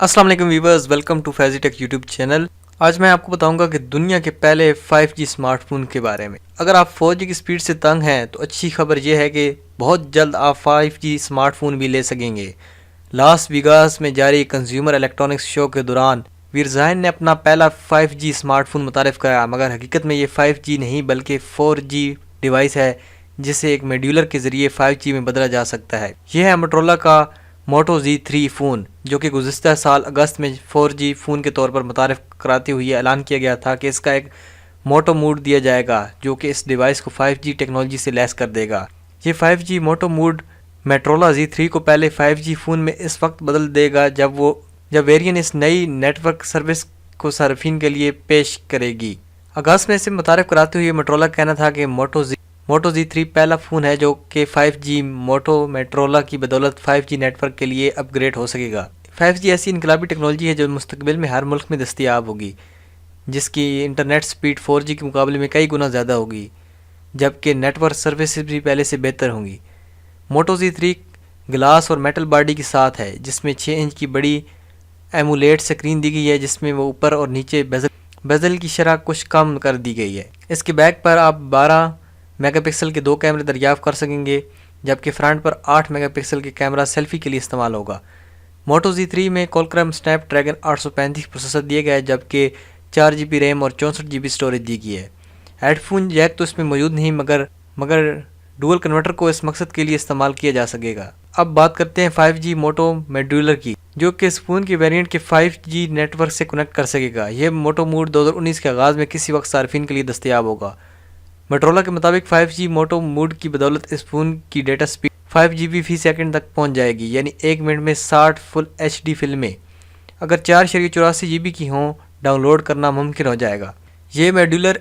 السلام علیکم viewers, welcome to Faizi tech YouTube channel. آج میں آپ کو بتاؤں گا کہ دنیا کے پہلے 5G اسمارٹ فون کے بارے میں۔ اگر آپ 4G کی سپیڈ سے تنگ ہیں تو اچھی خبر یہ ہے کہ بہت جلد آپ 5G اسمارٹ فون بھی لے سکیں گے۔ لاس ویگاس میں جاری کنزیومر الیکٹرانکس شو کے دوران ویرزائن نے اپنا پہلا 5G اسمارٹ فون متعارف کرایا، مگر حقیقت میں یہ 5G نہیں بلکہ 4G ڈیوائس ہے جسے ایک میڈیولر کے ذریعے 5G میں بدلا جا سکتا ہے۔ یہ ہے موٹورولا کا موٹو Z3 فون، جو کہ گزشتہ سال اگست میں 4G فون کے طور پر متعارف کراتے ہوئے اعلان کیا گیا تھا کہ اس کا ایک موٹو موڈ دیا جائے گا جو کہ اس ڈیوائس کو 5G ٹیکنالوجی سے لیس کر دے گا۔ یہ 5G motto mood Motorola Z3 کو پہلے 5G فون میں اس وقت بدل دے گا جب ویرین اس نئی نیٹ ورک سروس کو صارفین کے لیے پیش کرے گی۔ اگست میں اسے متعارف کراتے ہوئے موٹورولا کا کہنا تھا کہ موٹو Z3 پہلا فون ہے جو کہ 5G موٹورولا کی بدولت 5G نیٹ ورک کے لیے اپ گریڈ ہو سکے گا۔ 5G ایسی انقلابی ٹیکنالوجی ہے جو مستقبل میں ہر ملک میں دستیاب ہوگی، جس کی انٹرنیٹ سپیڈ 4G کے مقابلے میں کئی گنا زیادہ ہوگی، جبکہ نیٹ ورک سروسز بھی پہلے سے بہتر ہوں گی۔ موٹو Z3 گلاس اور میٹل باڈی کے ساتھ ہے، جس میں 6 انچ کی بڑی ایمولیٹ سکرین دی گئی ہے، جس میں وہ اوپر اور نیچے بیزل کی شرح کچھ کم کر دی گئی ہے۔ اس کے بیک پر آپ 12 میگا پکسل کے 2 کیمرے دریافت کر سکیں گے، جبکہ فرنٹ پر 8 میگا پکسل کے کیمرہ سیلفی کے لیے استعمال ہوگا۔ موٹو Z3 میں کولکرم سنیپ ڈریگن 835 پروسیسر دیے گئے، جبکہ 4GB ریم اور 64GB اسٹوریج دی گئی ہے۔ ہیڈ فون جیک تو اس میں موجود نہیں، مگر ڈول کنورٹر کو اس مقصد کے لیے استعمال کیا جا سکے گا۔ اب بات کرتے ہیں 5G موٹو میڈیولر کی، جو کہ اس فون کی ویریئنٹ کے 5G نیٹ ورک سے کنیکٹ کر سکے گا۔ یہ موٹو موڈ 2019 کے آغاز میں کسی وقت صارفین کے لیے دستیاب ہوگا۔ موٹورولا کے مطابق 5G موٹو موڈ کی بدولت اس فون کی ڈیٹا سپیڈ 5GB فی سیکنڈ تک پہنچ جائے گی، یعنی 1 منٹ میں 60 فل HD فلمیں اگر 4.84GB کی ہوں ڈاؤن لوڈ کرنا ممکن ہو جائے گا۔ یہ میڈیولر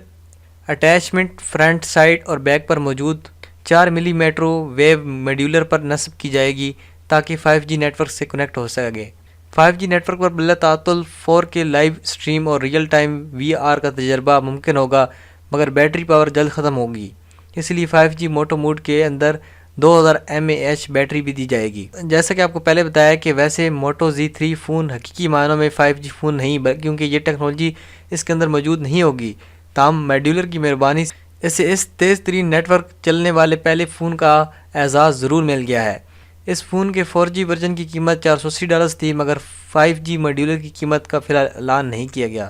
اٹیچمنٹ فرنٹ، سائڈ اور بیک پر موجود 4 ملی میٹرو ویو میڈیولر پر نصب کی جائے گی تاکہ 5G نیٹ ورک سے کنیکٹ ہو سکے۔ 5G نیٹ ورک پر بلا تعطل 4K لائیو سٹریم اور ریئل ٹائم VR کا تجربہ ممکن ہوگا، مگر بیٹری پاور جلد ختم ہوگی، اس لیے 5G موٹو موڈ کے اندر 2000 mAh بیٹری بھی دی جائے گی۔ جیسا کہ آپ کو پہلے بتایا کہ ویسے موٹو Z3 فون حقیقی معنوں میں 5G فون نہیں، کیونکہ یہ ٹیکنالوجی اس کے اندر موجود نہیں ہوگی، تاہم میڈیولر کی مہربانی سے اسے اس تیز ترین نیٹ ورک چلنے والے پہلے فون کا اعزاز ضرور مل گیا ہے۔ اس فون کے 4G ورژن کی قیمت $480 تھی، مگر 5G میڈیولر کی قیمت کا فی الحال اعلان نہیں کیا گیا۔